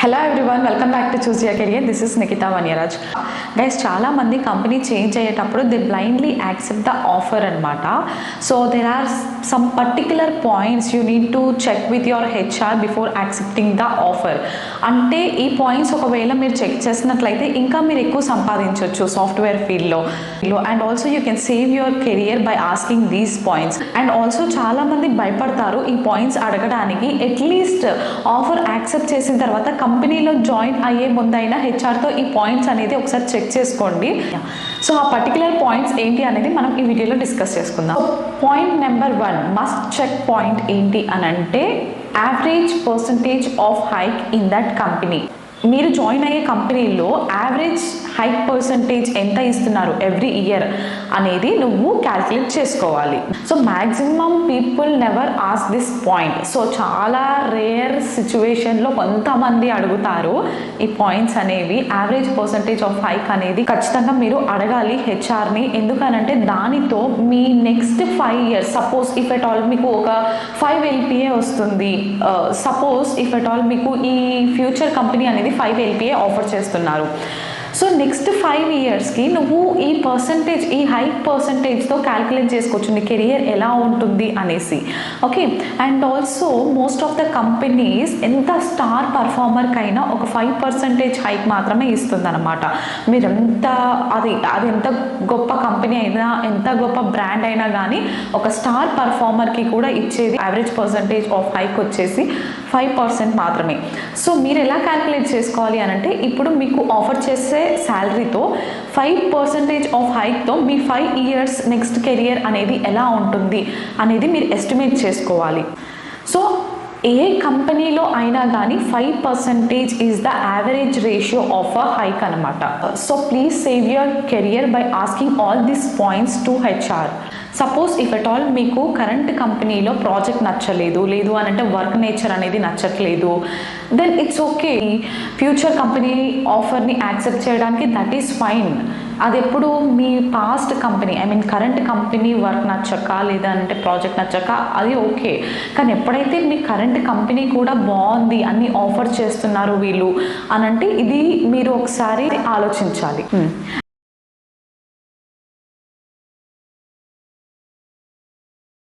Hello everyone, welcome back to choose your career. This is Nikhita Vanyaraj. Guys, చాలా మంది company change అయ్యేటప్పుడు they blindly accept the offer అనమాట. So there are some particular points you need to check with your HR before accepting the offer. అంటే ఈ points ఒకవేళ మీరు check చేసినట్లయితే ఇంకా మీరు ఎక్కువ సంపాదించవచ్చు సాఫ్ట్వేర్ ఫీల్డ్లో. And also you can save your career by asking these points. And also చాలామంది భయపడతారు ఈ పాయింట్స్ అడగడానికి. అట్లీస్ట్ ఆఫర్ యాక్సెప్ట్ చేసిన తర్వాత కంపెనీలో జాయిన్ అయ్యే ముందైనా హెచ్ఆర్తో ఈ పాయింట్స్ అనేది ఒకసారి చెక్ చేసుకోండి. సో ఆ పర్టికులర్ పాయింట్స్ ఏంటి అనేది మనం ఈ వీడియోలో డిస్కస్ చేసుకుందాం. Point number 1 must check point ఏంటి అని అంటే average percentage of hike in that company. మీరు జాయిన్ అయ్యే కంపెనీలో యావరేజ్ హైక్ పర్సంటేజ్ ఎంత ఇస్తున్నారు ఎవ్రీ ఇయర్ అనేది నువ్వు క్యాల్కులేట్ చేసుకోవాలి. So maximum people never ask this point. So చాలా రేర్ సిచ్యువేషన్లో కొంతమంది అడుగుతారు ఈ పాయింట్స్ అనేవి. యావరేజ్ పర్సంటేజ్ ఆఫ్ హైక్ అనేది ఖచ్చితంగా మీరు అడగాలి హెచ్ఆర్ని. ఎందుకనంటే దానితో మీ next 5 years suppose if at all మీకు ఒక 5 LPA వస్తుంది, సపోజ్ ఇఫ్ ఎట్ ఆల్ మీకు ఈ ఫ్యూచర్ కంపెనీ అనేది 5 LPA ఆఫర్ చేస్తున్నారు. సో నెక్స్ట్ 5 yearsకి నువ్వు ఈ పర్సంటేజ్, ఈ హైక్ పర్సంటేజ్తో క్యాల్కులేట్ చేసుకోవచ్చు నీ కెరియర్ ఎలా ఉంటుంది అనేసి. Okay. And also most of the companies ఎంత స్టార్ పర్ఫార్మర్కైనా ఒక 5% హైక్ మాత్రమే ఇస్తుంది అనమాట. మీరు అది ఎంత గొప్ప కంపెనీ అయినా, ఎంత గొప్ప బ్రాండ్ అయినా కానీ ఒక స్టార్ పర్ఫార్మర్కి కూడా ఇచ్చేది యావరేజ్ పర్సంటేజ్ ఆఫ్ హైక్ వచ్చేసి 5% మాత్రమే. సో మీరు ఎలా క్యాల్కులేట్ చేసుకోవాలి అని అంటే ఇప్పుడు మీకు ఆఫర్ చేసే శాలరీతో 5% ఆఫ్ హైక్తో మీ 5 years నెక్స్ట్ కెరియర్ అనేది ఎలా ఉంటుంది అనేది మీరు ఎస్టిమేట్ చేసుకోవాలి. సో ఏ కంపెనీలో అయినా కానీ 5% is the average ratio of a hike అనమాట. So please save your career by asking all these points to HR. Suppose if at all మీకు కరెంట్ కంపెనీలో ప్రాజెక్ట్ నచ్చలేదు, లేదు అని అంటే వర్క్ నేచర్ అనేది నచ్చట్లేదు, then it's okay. Future company ఆఫర్ని యాక్సెప్ట్ చేయడానికి దట్ ఈస్ ఫైన్. అది ఎప్పుడు మీ past company, I mean current company work నచ్చక, లేదా అంటే ప్రాజెక్ట్ నచ్చక అది ఓకే. కానీ ఎప్పుడైతే మీ కరెంట్ కంపెనీ కూడా బాగుంది, అన్ని ఆఫర్ చేస్తున్నారు వీళ్ళు అని అంటే ఇది మీరు ఒకసారి ఆలోచించాలి.